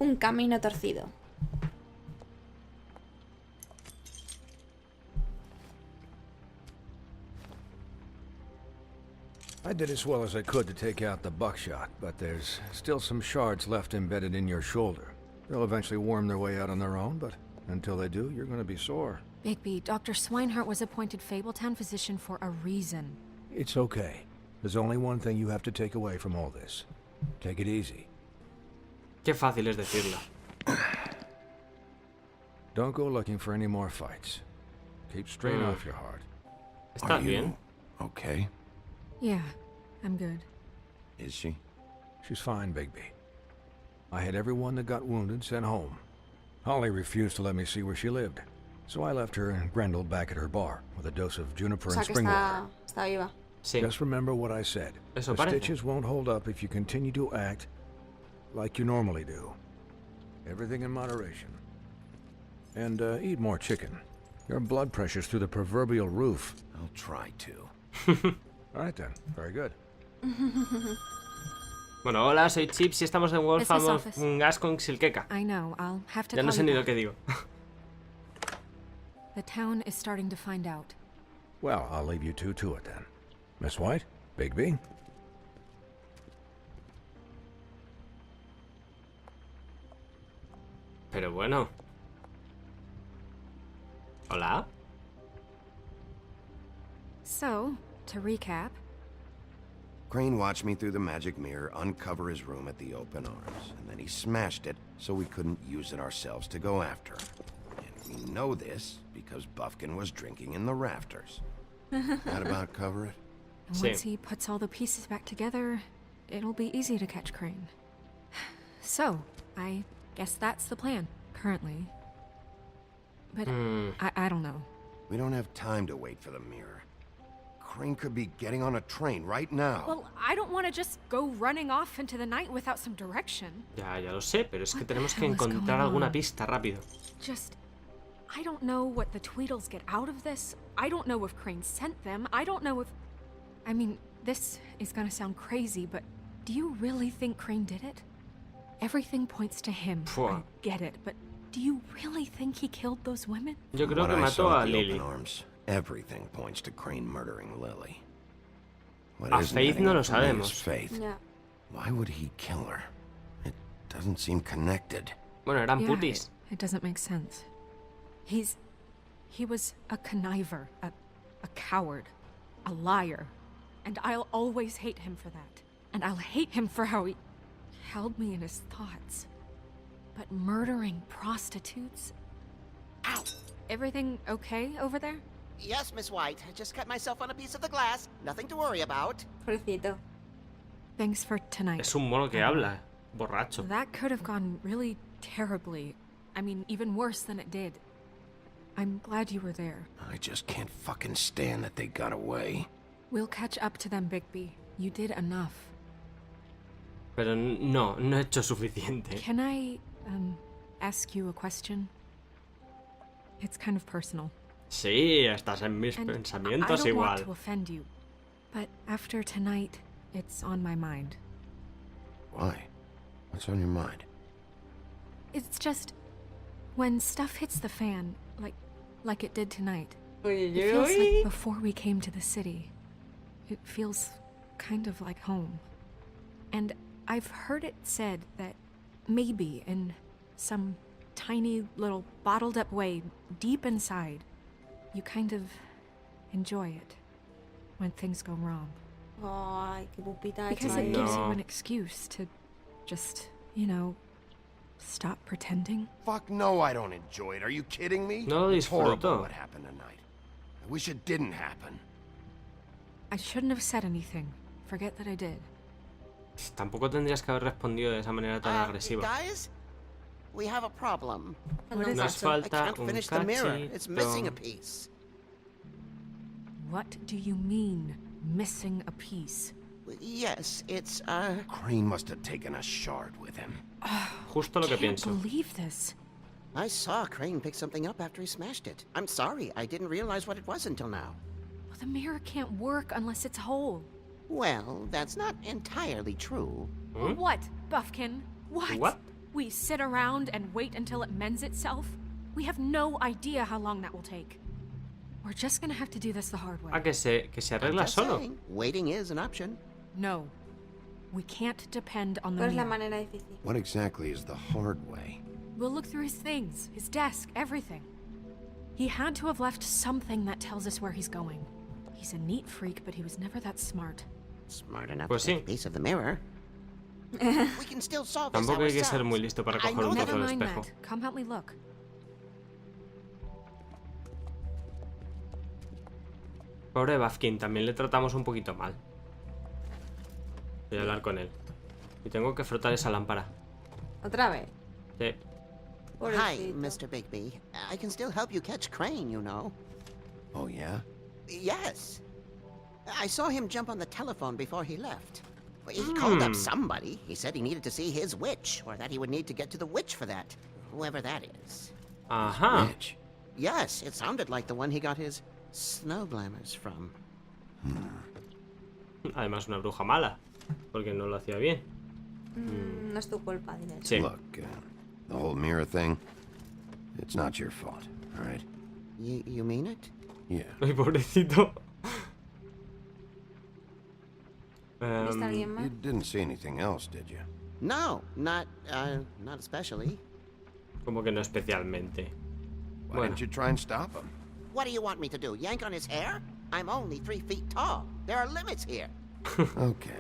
un camino torcido. I did as well as I could to take out the buckshot, but there's still some shards left embedded in your shoulder. They'll eventually worm their way out on their own, but until they do, you're gonna be sore. Bigby, Dr. Swinehart was appointed Fabletown physician for a reason. It's okay. There's only one thing you have to take away from all this. Take it easy. Qué fácil es decirlo. Don't go looking for any more fights. Keep strain off your heart. ¿Estás bien? Okay. Yeah, I'm good. Is she? She's fine, Bigby. I had everyone that got wounded sent home. Holly refused to let me see where she lived, so I left her and Grendel back at her bar with a dose of juniper O sea and que spring water. está viva. Sí. Just remember what I said. Eso The parece. stitches won't hold up if you continue to act like you normally do. Everything in moderation. And eat more chicken. Your blood pressure's through the proverbial roof. I'll try to. All right then. Very good. Bueno, hola, soy Chips y estamos en Wolf Business of office. Gas con Silkeka. I know, I'll have to Ya no call sé ni you lo que back. digo. The town is starting to find out. Well, I'll leave you two to it then. Miss White, Bigby. Pero bueno. Hola. So, to recap, Crane watched me through the magic mirror uncover his room at the open arms, and then he smashed it so we couldn't use it ourselves to go after him. And we know this because Buffkin was drinking in the rafters. That about cover it? and Sí. once he puts all the pieces back together, it'll be easy to catch Crane. So, I guess that's the plan, currently. But I don't know. We don't have time to wait for the mirror. Crane could be getting on a train right now. Well, I don't want to just go running off into the night without some direction. Ya lo sé, pero es que What the tenemos que hell is encontrar going alguna on? pista rápido. Just, I don't know what the Tweedles get out of this. I don't know if Crane sent them. I don't know if... I mean, this is gonna sound crazy, but do you really think Crane did it? Everything points to him. Pfua. I get it, but do you really think he killed those women? Yo creo What que I mató saw a at the Lily. open arms, everything points to Crane murdering Lily. What A isn't Faith adding no up lo for me is sabemos. Faith. Ya. Why would he kill her? It doesn't seem connected. Bueno, eran Yeah, putis. it doesn't make sense. He was a conniver, a coward, a liar. And I'll always hate him for that. And I'll hate him for how he held me in his thoughts. But murdering prostitutes? Ow! Everything okay over there? Yes, Miss White. I just cut myself on a piece of the glass. Nothing to worry about. Pobrecito. Thanks for tonight. Es un mono que habla. Borracho. That could have gone really terribly. I mean, even worse than it did. I'm glad you were there. I just can't fucking stand that they got away. We'll catch up to them, Bigby. You did enough. Pero no he hecho suficiente. Can I, ask you a question? It's kind of personal. Sí, estás en mis And I pensamientos don't want igual. to offend you, but after tonight, it's on my mind. Why? What's on your mind? It's just when stuff hits the fan, like it did tonight. It feels like before we came to the city. It feels kind of like home. And I've heard it said that maybe in some tiny little bottled up way deep inside, you kind of enjoy it when things go wrong. Ay, qué pupita de Because it chaval. gives you No. an excuse to just, stop pretending. Fuck no, I don't enjoy it. Are you kidding me? No lo It's horrible disfruto. what happened tonight. I wish it didn't happen. I shouldn't have said anything. Forget that I did. Tampoco tendrías que haber respondido de esa manera tan agresiva. Guys, we have a problem. What is Nos it? I falta can't un finish the mirror. It's missing a cachito. piece. What do you mean, missing a piece? Yes, it's, Crane must have taken a shard with him. Justo lo que Can't pienso. believe this. I saw Crane pick something up after he smashed it. I'm sorry, I didn't realize what it was until now. Well, the mirror can't work unless it's whole. Well, that's not entirely true. Hmm? What, Buffkin? What? What? We sit around and wait until it mends itself? We have no idea how long that will take. We're just gonna have to do this the hard way. Ah, que se I'm arregla just solo. saying, waiting is an option. No. We can't depend on the ¿Cuál es la mirror. manera difícil? What exactly is the hard way? We'll look through his things, his desk, everything. He had to have left something that tells us where he's going. He's a neat freak, but he was never that smart. Smart enough Pues to take sí. a piece of the mirror. We can still solve this Tampoco hay que ser ourselves. muy listo para I coger know un that. trozo Never del mind espejo. that. Come help me look. Pobre Bafkin, también le tratamos un poquito mal. Voy a hablar con él. Y tengo que frotar esa lámpara. ¿Otra vez? Sí. Hi, Pobrecito. Mr. Bigby. I can still help you catch Crane, you know. Oh, yeah? Yes. I saw him jump on the telephone before he left. He called up somebody. He said he needed to see his witch, or that he would need to get to the witch for that. Whoever that is. Ajá. Rich. Yes, it sounded like the one he got his snow glamours from. Además, una bruja mala. Porque no lo hacía bien. No es tu culpa, dile eso. Sí. Look, the whole mirror thing, it's not your fault, all right? You mean it? Yeah. Ay, pobrecito. ¿Viste a alguien más? You didn't see anything else, did you? No, not especially. Como que no especialmente. Why Bueno. didn't you try and stop him? What do you want me to do? Yank on his hair? I'm only 3 feet tall. There are limits here. Okay.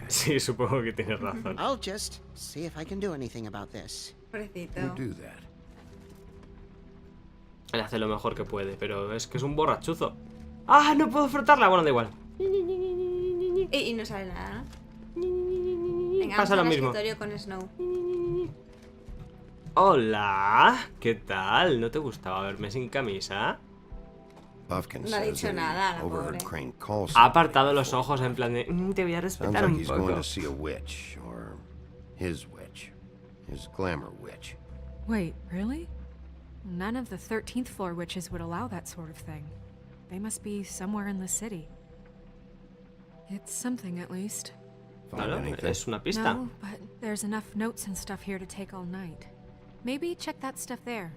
Sí, supongo que tienes razón. I'll just see if I can do anything about this. Pobrecito. You do that. Él hace lo mejor que puede, pero es que es un borrachuzo. ¡Ah! No puedo frotarla. Bueno, da igual. Y no sale nada, ¿no? Venga, Pasa vamos lo al mismo. escritorio con Snow. Hola. ¿Qué tal? ¿No te gustaba verme sin camisa? Buffkin No ha says dicho that nada, he la overheard pobre. Crane call Ha somebody apartado los before. ojos en plan de... te voy a Sounds respetar like un he's going poco. to see a witch, or his witch. His glamour witch. Wait, really? None of the 13th floor witches would allow that sort of thing. They must be somewhere in the city. It's something, at least. Find Claro, anything? es una pista. No, but there's enough notes and stuff here to take all night. Maybe check that stuff there.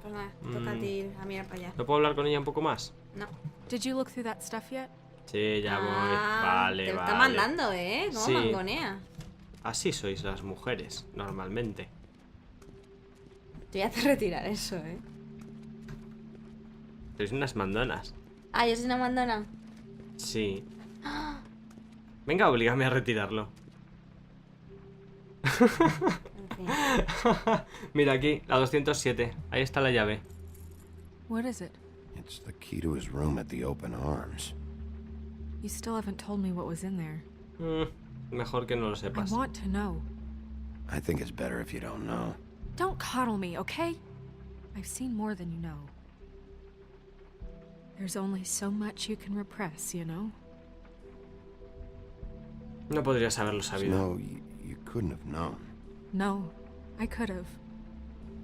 Pues nada, toca a ti a mirar para allá. ¿No puedo hablar con ella un poco más? No. Did you look through that stuff yet? Sí, ya voy. Ah, Vale, te lo vale. está mandando, ¿eh? ¿Cómo Sí. mangonea? Así sois las mujeres, normalmente. Yo ya te retirar eso, ¿eh? Sois unas mandonas. Ah, yo soy una mandona. Sí. Venga, oblígame a retirarlo. En fin. Mira aquí, la 207. Ahí está la llave. What is it? It's the key to his room at the Open Arms. You still haven't told me what was in there. Mejor que no lo I sepas. want to know. I think it's better if you don't know. Don't coddle me, okay? I've seen more than you know. There's only so much you can repress, you know? No podrías haberlo sabido. No, you couldn't have known. No, I could have.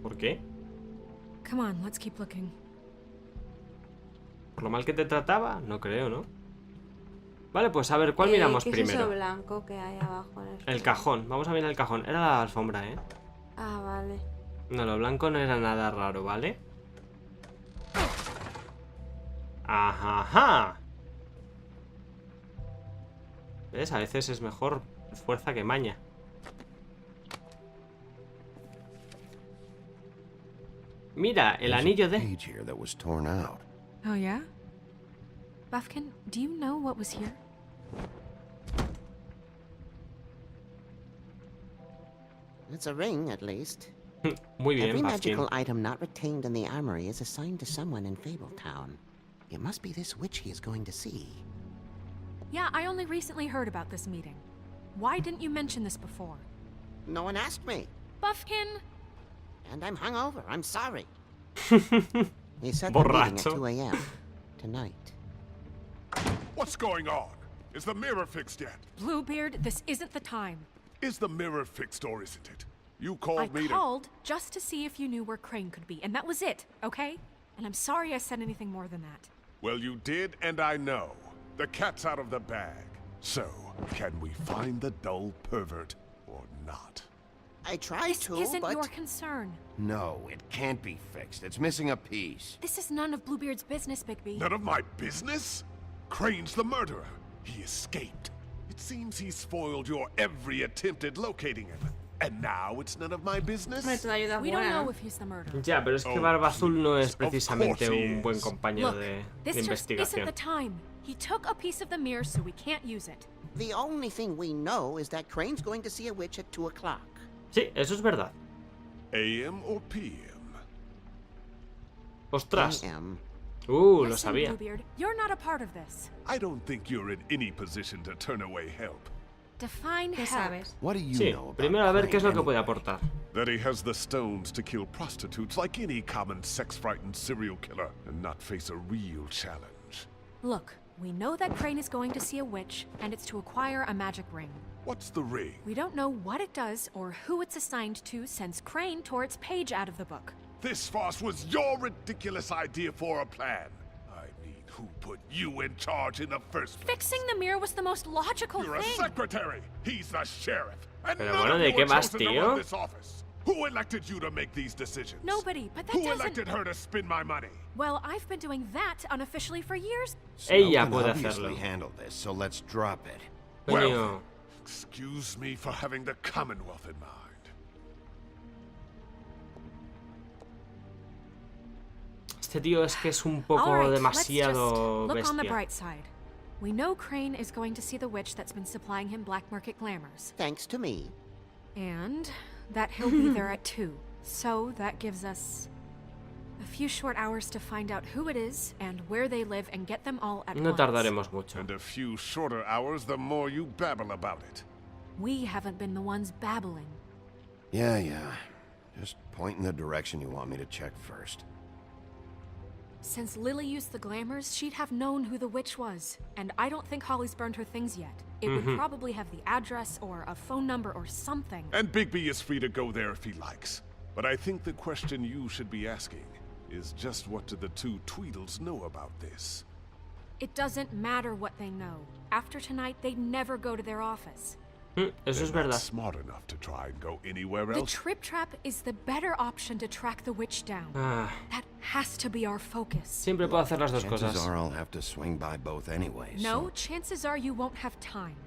¿Por qué? Come on, let's keep looking. ¿Por lo mal que te trataba? No creo, ¿no? Vale, pues a ver, ¿cuál miramos ¿Qué es primero? eso blanco que hay abajo en El cajón. Vamos a mirar el cajón. Era la alfombra, ¿eh? Ah, vale. No, lo blanco no era nada raro, ¿vale? Ajá. ¿Ves? A veces es mejor fuerza que maña. Mira, el There's a anillo de... page here that was torn out. Oh, yeah? Buffkin, do you know what was here? It's a ring, at least. Muy bien, Every Bafkin. magical item not retained in the armory is assigned to someone in Fabletown. It must be this witch he is going to see. Yeah, I only recently heard about this meeting. Why didn't you mention this before? No one asked me, Buffkin! and I'm hungover. I'm sorry. He set the meeting at Borracho. 2 a.m. tonight. What's going on? Is the mirror fixed yet? Bluebeard, this isn't the time. Is the mirror fixed or isn't it? You I called me to... called just to see if you knew where Crane could be, and that was it, okay? And I'm sorry I said anything more than that. Well, you did, and I know. The cat's out of the bag. So, can we find the dull pervert or not? I tried This to, isn't but... your concern. No, it can't be fixed. It's missing a piece. This is none of Bluebeard's business, Bigby. None of my business? Crane's the murderer. He escaped. It seems he spoiled your every attempt at locating him. And now it's none of my business? Hombre, toda ayuda es We don't buena, know ¿no? if he's the murderer. Ya, pero es que Oh, Barba Azul no es of precisamente course he un buen is. compañero Look, de this just isn't investigación. the time. He took a piece of the mirror, so we can't use it. The only thing we know is that Crane's going to see a witch at 2 o'clock. Sí, eso es verdad. AM or PM? Ostras. AM. Lo Listen, sabía. Bluebeard, you're not a part of this. I don't think you're in any position to turn away help. Define ¿Qué help. sabes? What do you Sí, know about primero a ver qué es lo que Crane puede anyway? aportar. That he has the stones to kill prostitutes like any common sex-frightened serial killer and not face a real challenge. Look, we know that Crane is going to see a witch, and it's to acquire a magic ring. What's the ring? We don't know what it does or who it's assigned to since Crane tore its page out of the book. This farce was your ridiculous idea for a plan. I mean, who put you in charge in the first place? Fixing the mirror was the most logical You're a thing. secretary. He's the sheriff. And Pero none bueno, of ¿de you qué were vas, chosen to tío? run this office. Who elected you to make these decisions? Nobody, but that Who doesn't... elected her to spend my money? Well, I've been doing that unofficially for years. Snow Ella can puede obviously hacerlo. handle this, so let's drop it. Coño. Well, excuse me for having the Commonwealth in mind. Este tío es que es un All poco right, demasiado let's just look on the bestia. bright side. We know Crane is going to see the witch that's been supplying him black market glamours. Thanks to me. And that he'll be there at 2. So that gives us a few short hours to find out who it is and where they live and get them all at No once. tardaremos mucho. And a few shorter hours, the more you babble about it. We haven't been the ones babbling. Yeah. Just point in the direction you want me to check first. Since Lily used the glamours, she'd have known who the witch was. And I don't think Holly's burned her things yet. It would probably have the address or a phone number or something. And Bigby is free to go there if he likes. But I think the question you should be asking is just what do the two Tweedles know about this? It doesn't matter what they know. After tonight, they'd never go to their office. Eso es They're not verdad. smart enough to try and go anywhere The else. trip trap is the better option to track the witch down. Ah, That has to be our focus. siempre puedo hacer las dos Chances cosas. are I'll have to swing by both anyways. No, chances are you won't have time.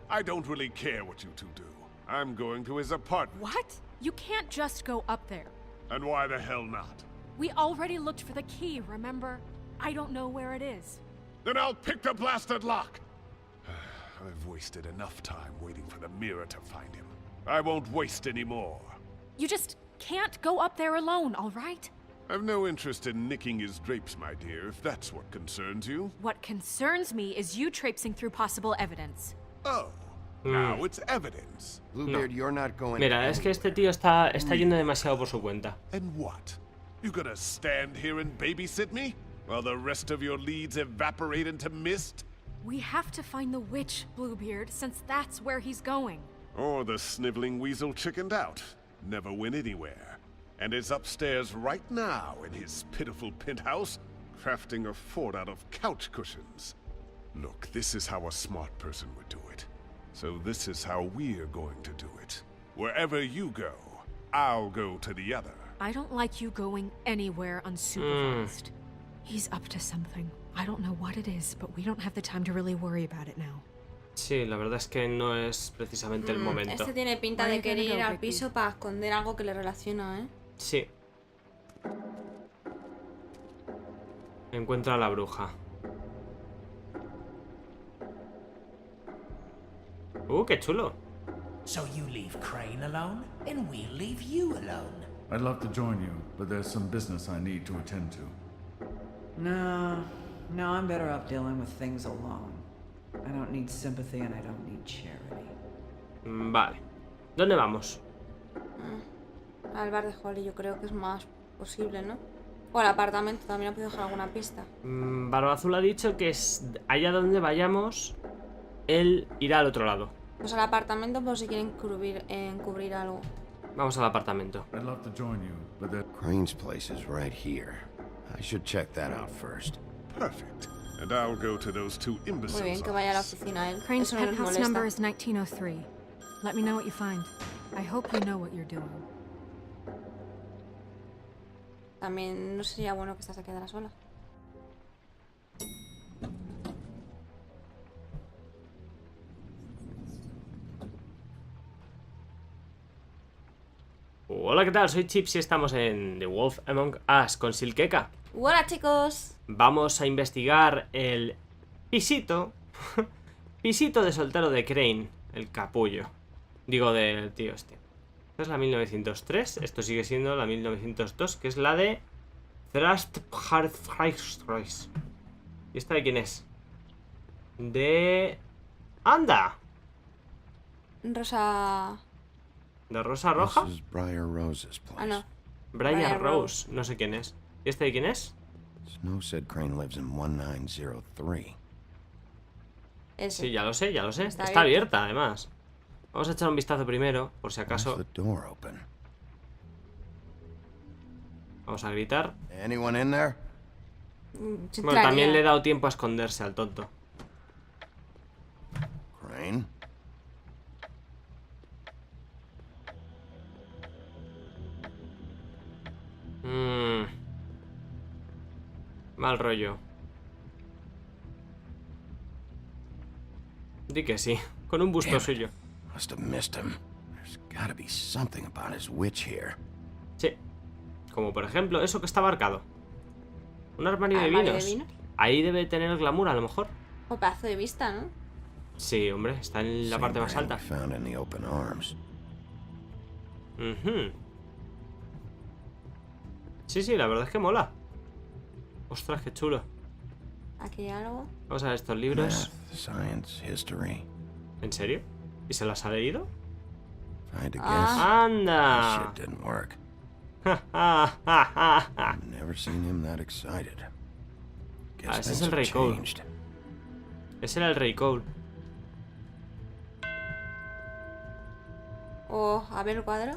I don't really care what you two do. I'm going to his apartment. What? You can't just go up there. And why the hell not? We already looked for the key, remember? I don't know where it is. Then I'll pick the blasted lock. I've wasted enough time waiting for the mirror to find him. I won't waste any more. You just can't go up there alone, all right? I've no interest in nicking his drapes, my dear, if that's what concerns you. What concerns me is you traipsing through possible evidence. Oh, now it's evidence. Bluebeard, you're not going Mira, es que este tío está yendo demasiado por su cuenta. And what? You gonna stand here and babysit me? While the rest of your leads evaporate into mist? We have to find the witch, Bluebeard, since that's where he's going. Or the sniveling weasel chickened out, never went anywhere, and is upstairs right now in his pitiful penthouse, crafting a fort out of couch cushions. Look, this is how a smart person would do it. So this is how we're going to do it. Wherever you go, I'll go to the other. I don't like you going anywhere unsupervised. He's up to something. I don't know what it is, but we don't have the time to really worry about it now. Sí, la verdad es que no es precisamente el momento. Este tiene pinta Where de are you querer gonna ir go, al Bigby? piso para esconder algo que le relaciona, ¿eh? Sí. Encuentra a la bruja. Qué chulo. So you leave Crane alone, and we'll leave you alone. I'd love to join you, but there's some business I need to attend to. No, I'm better off dealing with things alone. I don't need sympathy and I don't need charity. Vale. ¿Dónde vamos? Al bar de Holly yo creo que es más posible, ¿no? O al apartamento, también ha podido dejar alguna pista. Barba Azul ha dicho que es allá donde vayamos, él irá al otro lado. Pues al apartamento por si quieren encubrir algo. Vamos al apartamento. I'd love to join you, but there... Crane's place is right here. I should check that out first. Perfect. And I'll go to those two Muy bien, imbeciles. que vaya a la oficina él. Crane's Eso no les penthouse molesta. number is 1903. Let me know what you find. I hope you know what you're doing. También no sería bueno que esta se quedara sola. Hola, ¿qué tal? Soy Chips y estamos en The Wolf Among Us con Silkeka. Hola, chicos. Vamos a investigar el pisito pisito de soltero de Crane, el capullo. Digo, del tío este. Esta es la 1903, esto sigue siendo la 1902, que es la de Thrust. ¿Y esta de quién es? De... ¡Anda! Rosa... ¿De Rosa Roja? This is Briar Rose's place. Ah, no. Briar Rose, no sé quién es. ¿Y este de quién es? Snow said Crane lives in 1903. Ese. Sí, ya lo sé, ya lo sé. Está Está abierta. abierta, además. Vamos a echar un vistazo primero, por si Why's acaso. the door open? Vamos a gritar. Anyone in there? Sí, Bueno, también entraría. le he dado tiempo a esconderse al tonto. Crane? Mal rollo. Di que sí, con un busto Damn it. suyo. Must have missed him. There's gotta be something about his witch here. Sí. Como por ejemplo, eso que está marcado. Un armario de ¿Armario de vinos. vinos? Ahí debe tener glamour, a lo mejor. O pedazo de vista, ¿no? Sí, hombre, está en la Same parte más brand alta. we found in the open arms. Ujú. Sí, sí, la verdad es que mola. Ostras, qué chulo. Aquí hay algo. Vamos a ver estos libros. Math, science, history. ¿En serio? ¿Y se las ha leído? If I had to guess, Ah. that ¡Anda! shit didn't work. Ah, I've never seen him that excited. Guess ese es things el have Rey Cole. changed. Ese era el Rey Cole. O, a ver el cuadro.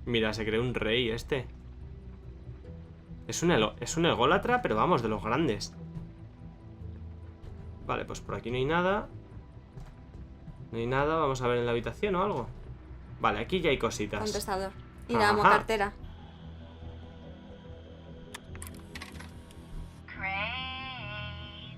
Mira, se creó un rey este. Es un ególatra, pero vamos, de los grandes. Vale, pues por aquí no hay nada. No hay nada, vamos a ver en la habitación o algo. Vale, aquí ya hay cositas. Contestador. Y la Ajá. cartera. Crane.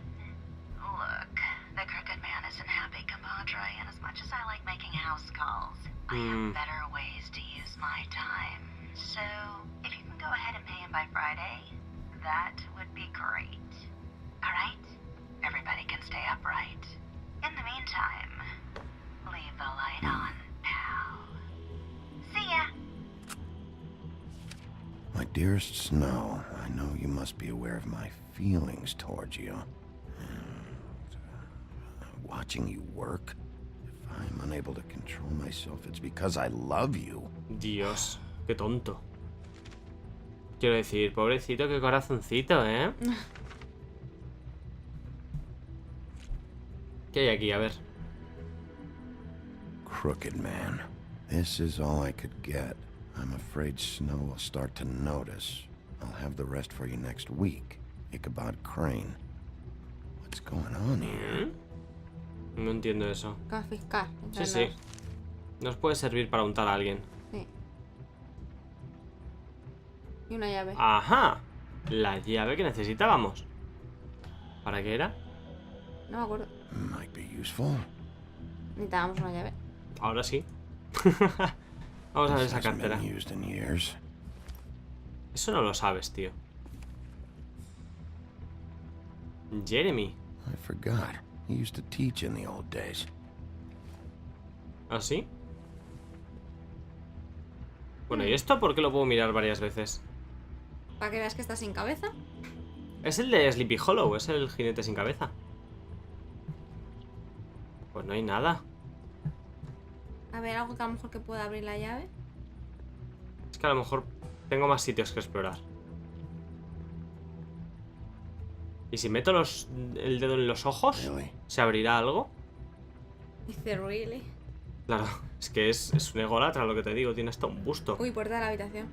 Look, the crooked man isn't happy, compadre, and as much as I like making house calls, I have better ways to use my time. So, if you can go ahead and pay him by Friday, that would be great. Alright? Everybody can stay upright. In the meantime, leave the light on, pal. See ya! My dearest Snow, I know you must be aware of my feelings towards you. Watching you work, if I'm unable to control myself, it's because I love you. Dios, qué tonto. Quiero decir, pobrecito, qué corazoncito, ¿eh? ¿Qué hay aquí? A ver. Crooked man. This is all I could get. I'm afraid Snow will start to notice. I'll have the rest for you next week. Ichabod Crane. What's going on here? No entiendo eso. Confiscar. Sí, sí. Nos puede servir para untar a alguien. Sí. Y una llave. ¡Ajá! La llave que necesitábamos. ¿Para qué era? No me acuerdo. Might be useful. Necesitábamos una llave. Ahora sí. Vamos a ver This esa hasn't cartera. been used in years. Eso no lo sabes, tío. Jeremy. I forgot. He used to teach in the old days. ¿Ah, sí? Bueno, ¿y esto por qué lo puedo mirar varias veces? Para que veas que está sin cabeza. Es el de Sleepy Hollow, es el jinete sin cabeza. Pues no hay nada. A ver, algo que a lo mejor que pueda abrir la llave. Es que a lo mejor tengo más sitios que explorar. ¿Y si meto el dedo en los ojos? Really? ¿Se abrirá algo? Dice, really. Claro, es que es un ególatra lo que te digo, tiene hasta un busto. Uy, puerta de la habitación.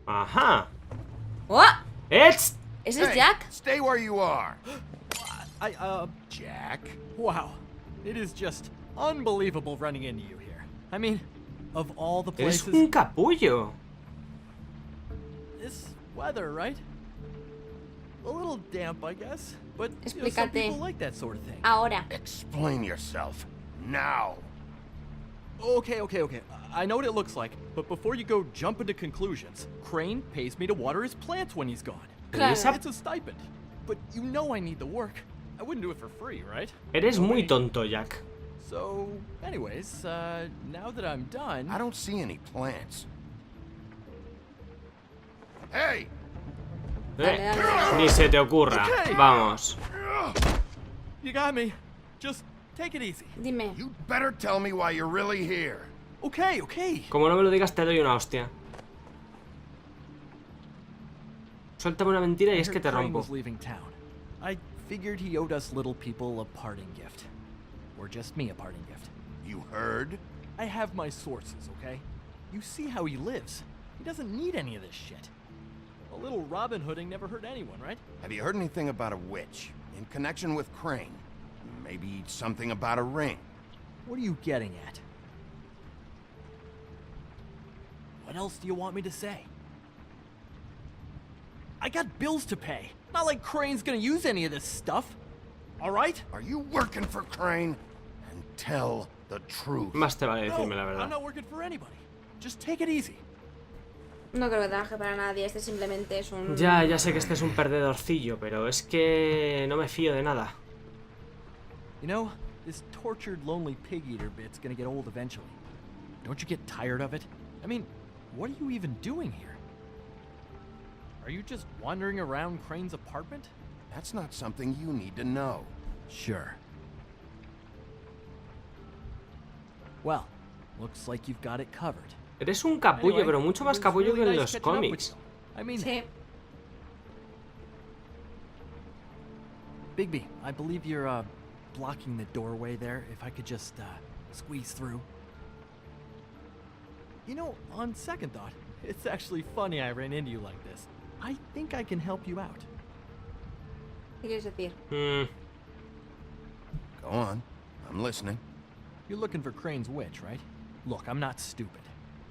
Ajá. ¡Oh! ¡Ets! ¿Ese es Hey, Jack? stay where you are. Jack? Wow. It is just unbelievable running into you here. I mean, of all the Eres places... un capullo. This weather, right? A little damp, I guess. But you know, some Explícate. people like that sort of thing. Ahora. Explain yourself. Now. Okay. I know what it looks like, but before you go jumping to conclusions, Crane pays me to water his plants when he's gone. Claro. It's a stipend. But you know I need the work. I wouldn't do it for free, right? Eres muy tonto, Jack. So, anyways, now that I'm done... I don't see any plants. Hey! Dale, dale. Ni se te ocurra. Okay. Vamos. You got me. Just take it easy. Dime. You better tell me why you're really here. Okay. Como no me lo digas, te doy una hostia. Suéltame una mentira y es que te Crane rompo. was leaving town. I figured he owed us little people a parting gift. Or just me a parting gift. You heard? I have my sources, okay? You see how he lives. He doesn't need any of this shit. A little Robin Hooding never hurt anyone, right? Have you heard anything about a witch in connection with Crane? Maybe something about a ring. What are you getting at? What else do you want me to say? I got bills to pay. Not like Crane's gonna use any of this stuff. All right? Are you working for Crane? And tell the truth. Más te vale No, decirme la I'm verdad. not working for anybody. Just take it easy. No creo que trabaje para nadie. Este simplemente es un... Ya sé que este es un perdedorcillo, pero es que no me fío de nada. You know, this tortured, lonely pig-eater bit's gonna get old eventually. Don't you get tired of it? I mean, what are you even doing here? Are you just wandering around Crane's apartment? That's not something you need to know. Sure. Well, looks like you've got it covered. Eres un capullo, Anyway, pero mucho it más was capullo really que en nice los catching up with cómics. you. I mean, Sí. Bigby, I believe you're blocking the doorway there. If I could just squeeze through. You know, on second thought, it's actually funny I ran into you like this. I think I can help you out. ¿Qué quieres decir? Go on. I'm listening. You're looking for Crane's witch, right? Look, I'm not stupid.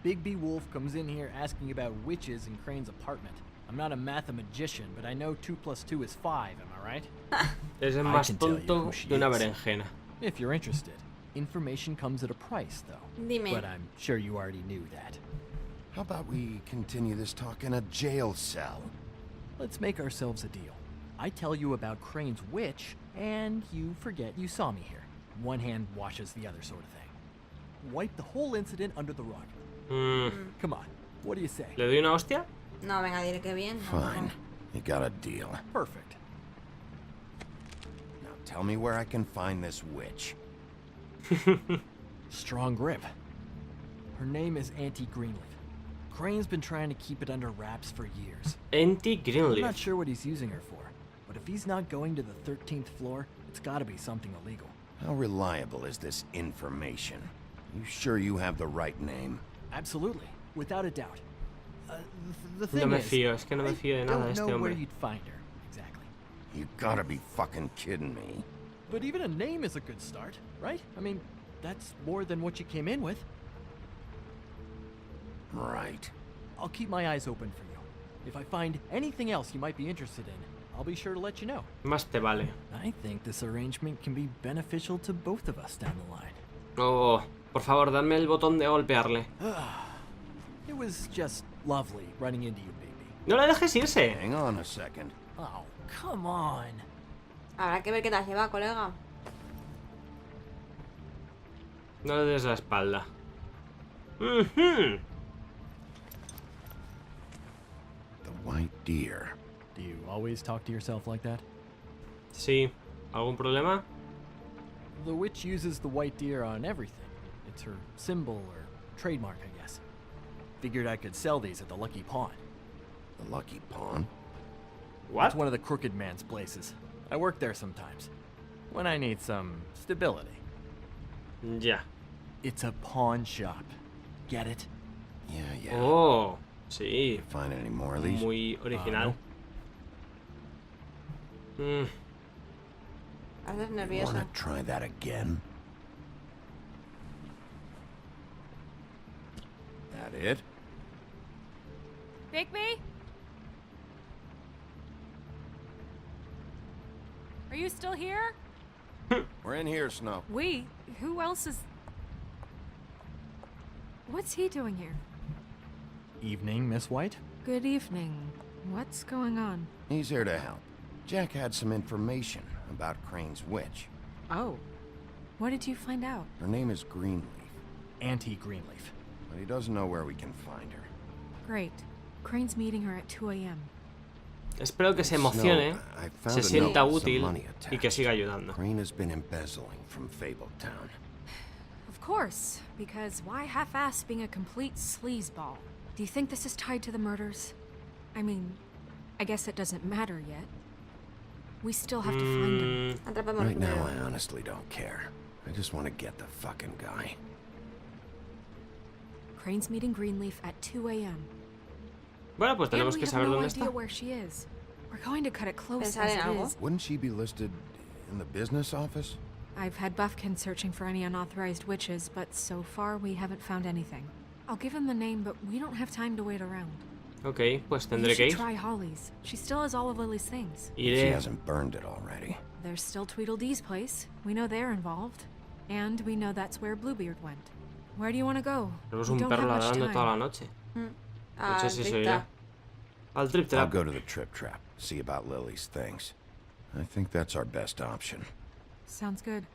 Bigby Wolf comes in here asking about witches in Crane's apartment. I'm not a mathematician, but I know 2 + 2 is 5, am I right? Eres I más can tell you tonto who she que una is. berenjena. If you're interested. Information comes at a price, though. Dime. But I'm sure you already knew that. How about we continue this talk in a jail cell? Let's make ourselves a deal. I tell you about Crane's witch, and you forget you saw me here. One hand washes the other sort of thing. Wipe the whole incident under the rug. Come on, what do you say? ¿Le doy una hostia? No, venga, diré que bien. No, Fine. no. You got a deal. Perfect. Now tell me where I can find this witch. Strong grip. Her name is Auntie Greenleaf. Crane's been trying to keep it under wraps for years. Auntie I'm not Greenleaf. sure what he's using her for, but if he's not going to the 13th floor, it's gotta be something illegal. How reliable is this information? You sure you have the right name? Absolutely, without a doubt. The No thing me is, fío, es que no me I fío de nada de don't este know where hombre. you'd find her, exactly. You gotta be fucking kidding me. But even a name is a good start, right? I mean, that's more than what you came in with. Right. I'll keep my eyes open for you. If I find anything else you might be interested in, I'll be sure to let you know. Más te vale. I think this arrangement can be beneficial to both of us down the line. Oh, por favor, dame el botón de golpearle. It was just lovely running into you, baby. No le dejes irse. Hang on a second. Oh, come on. Habrá que ver qué tal se va, colega. No le des la espalda. Mhm. The white deer. Do you always talk to yourself like that? Sí. ¿Algún problema? The witch uses the white deer on everything. It's her symbol or trademark, I guess. Figured I could sell these at the Lucky Pawn. The Lucky Pawn? What? It's one of the crooked man's places. I work there sometimes. When I need some stability. Ya. It's a pawn shop. Get it? Yeah. Oh, sí. Find any more of these? Muy original. Haces You nerviosa. wanna try that again? That it? Bigby? Are you still here? We're in here, Snow. We? Who else is... What's he doing here? Evening, Miss White. Good evening. What's going on? He's here to help. Jack had some information about Crane's witch. Oh. What did you find out? Her name is Greenleaf, Auntie Greenleaf. but he doesn't know where we can find her. Great. Crane's meeting her at 2 a.m. Espero que se emocione, I found se a sienta note with some útil money y que attached. siga ayudando. Crane has been embezzling from Fabletown. Of course, because why half-ass being a complete sleazeball? Do you think this is tied to the murders? I mean, I guess it doesn't matter yet. We still have to find him. Atrapémoslo Right now, primero. I honestly don't care. I just want to get the fucking guy. Crane's meeting Greenleaf at 2 a.m. Bueno, pues And tenemos we que have saber no dónde idea está. where she is. We're going to cut it close Pensar as en it algo. is. Wouldn't she be listed in the business office? I've had Buffkin searching for any unauthorized witches, but so far we haven't found anything. I'll give him the name, but we don't have time to wait around. Ok, pues You tendré que should ir. try Holly's. She still has all of Lily's things. She Iré. hasn't burned it already. There's still Tweedledee's place. We know they're involved. And we know that's where Bluebeard went. Where do you want to go? Tenemos We un don't perro have much ladrando time. toda la noche. Ah, No sé si se trip oirá. trap. Al trip I'll trap. go to the Trip Trap, see about Lily's things. I think that's our best option. Sounds good.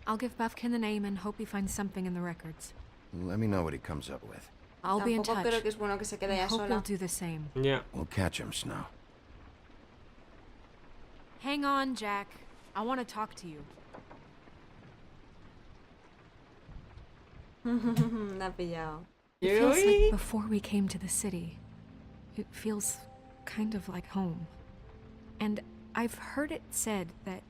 I'll give Buffkin the name and hope he finds something in the records. Let me know what he comes up with. I'll be in Tampoco touch. creo que es bueno que se quede I ya hope you'll sola. do the same. Ya. We'll catch him, Snow. Hang on, Jack. I want to talk to you. Me ha pillado. It feels like before we came to the city. It feels kind of like home. And I've heard it said that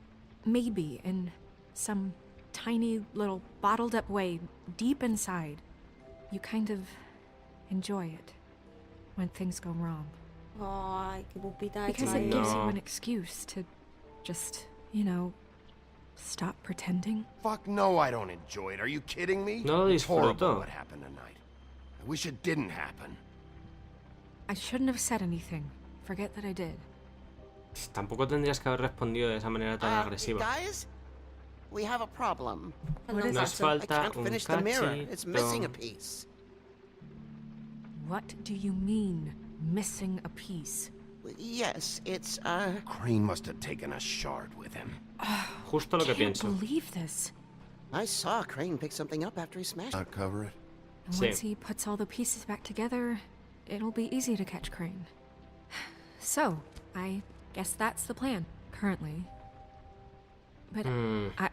maybe in some tiny little bottled up way deep inside, you kind of enjoy it when things go wrong. Ay, qué pupita ha hecho Because ahí. it gives you No. an excuse to just, you know, stop pretending. Fuck no, I don't enjoy it. Are you kidding me? No lo It's horrible disfruto. what happened tonight. I wish it didn't happen. I shouldn't have said anything. Forget that I did. Tampoco tendrías que haber respondido de esa manera tan agresiva. Guys, we have a problem. What is Nos eso? I falta can't un finish the mirror. It's missing a cachito. piece. What do you mean, missing a piece? Yes, it's, Crane must have taken a shard with him. Justo lo que Can't pienso. believe this. I saw Crane pick something up after he smashed it. Not cover it? And Sí. once he puts all the pieces back together, it'll be easy to catch Crane. So, I guess that's the plan, currently. But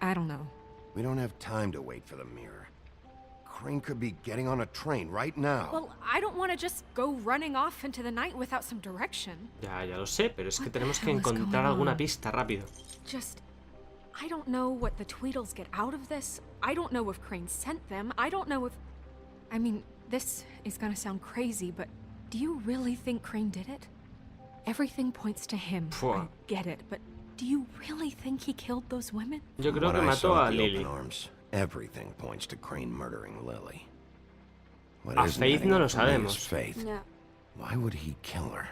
I don't know. We don't have time to wait for the mirror. Crane could be getting on a train right now. Well, I don't want to just go running off into the night without some direction. Ya lo sé, pero es que What the tenemos que hell is encontrar going alguna on? pista rápido. Just, I don't know what the Tweedles get out of this. I don't know if Crane sent them. I don't know if... I mean, this is gonna sound crazy, but do you really think Crane did it? Everything points to him. Pfua. I get it, but do you really think he killed those women? Yo creo What que I mató saw a at the Lily. open arms, everything points to Crane murdering Lily. What A isn't Faith adding no up lo for me is sabemos. Faith. Ya. Why would he kill her?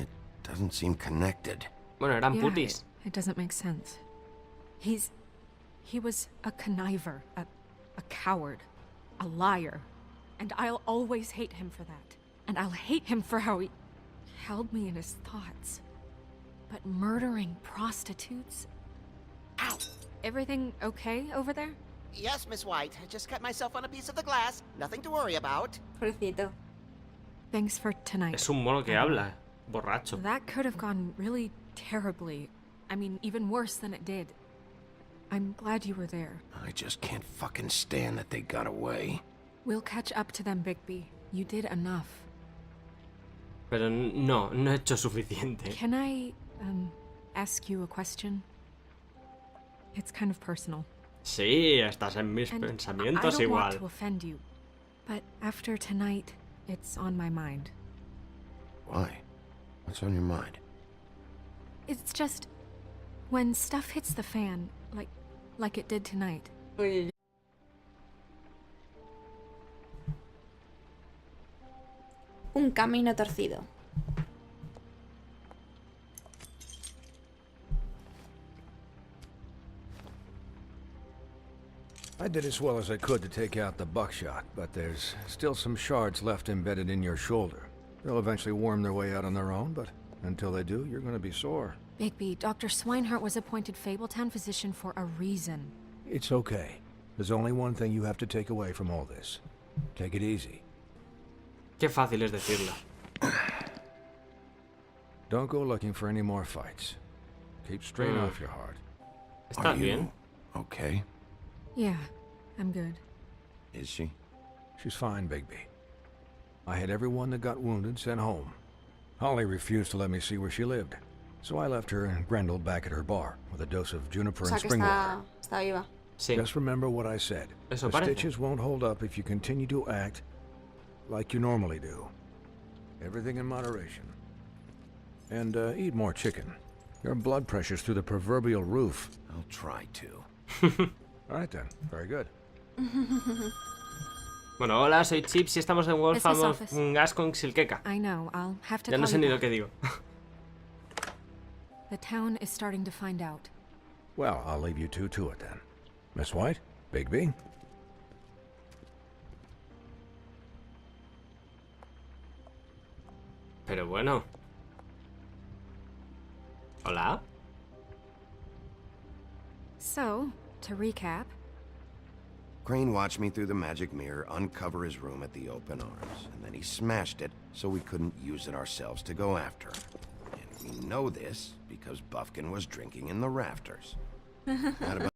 It doesn't seem connected. Bueno, eran Yeah, putis. it doesn't make sense. He was a conniver, a coward, a liar. And I'll always hate him for that. And I'll hate him for how he held me in his thoughts. But murdering prostitutes? Ow! Everything okay over there? Yes, Miss White. I just cut myself on a piece of the glass. Nothing to worry about. Pobrecito. Thanks for tonight. Es un mono que habla, borracho. That could have gone really terribly. I mean, even worse than it did. I'm glad you were there. I just can't fucking stand that they got away. We'll catch up to them, Bigby. You did enough. Pero no he hecho suficiente. Can I, ask you a question? It's kind of personal. Sí, estás en mis And I pensamientos don't want igual. to offend you, but after tonight, it's on my mind. Why? What's on your mind? It's just, When stuff hits the fan, like it did tonight. Un camino torcido. I did as well as I could to take out the buckshot, but there's still some shards left embedded in your shoulder. They'll eventually worm their way out on their own, but until they do, you're gonna be sore. Bigby, Dr. Swinehart was appointed Fabletown physician for a reason. It's okay. There's only one thing you have to take away from all this. Take it easy. Qué fácil es decirlo. Don't go looking for any more fights. Keep strain off your heart. ¿Estás bien? Okay. Yeah, I'm good. Is she? She's fine, Bigby. I had everyone that got wounded sent home. Holly refused to let me see where she lived, so I left her and Grendel back at her bar with a dose of juniper O sea and que spring water. está viva. Sí. Just remember what I said. Eso The parece. stitches won't hold up if you continue to act like you normally do. Everything in moderation. And eat more chicken. Your blood pressure's through the proverbial roof. I'll try to. All right then. Very good. Bueno, hola, soy Chips y estamos en Wolfram Business of office. Gas con Silkeka. I know, I'll have to Ya no call sé you ni lo back. que digo. The town is starting to find out. Well, I'll leave you two to it then. Miss White? Bigby? Pero bueno. Hola. So, to recap, Crane watched me through the magic mirror uncover his room at the open arms, and then he smashed it so we couldn't use it ourselves to go after him. And we know this because Buffkin was drinking in the rafters. Not about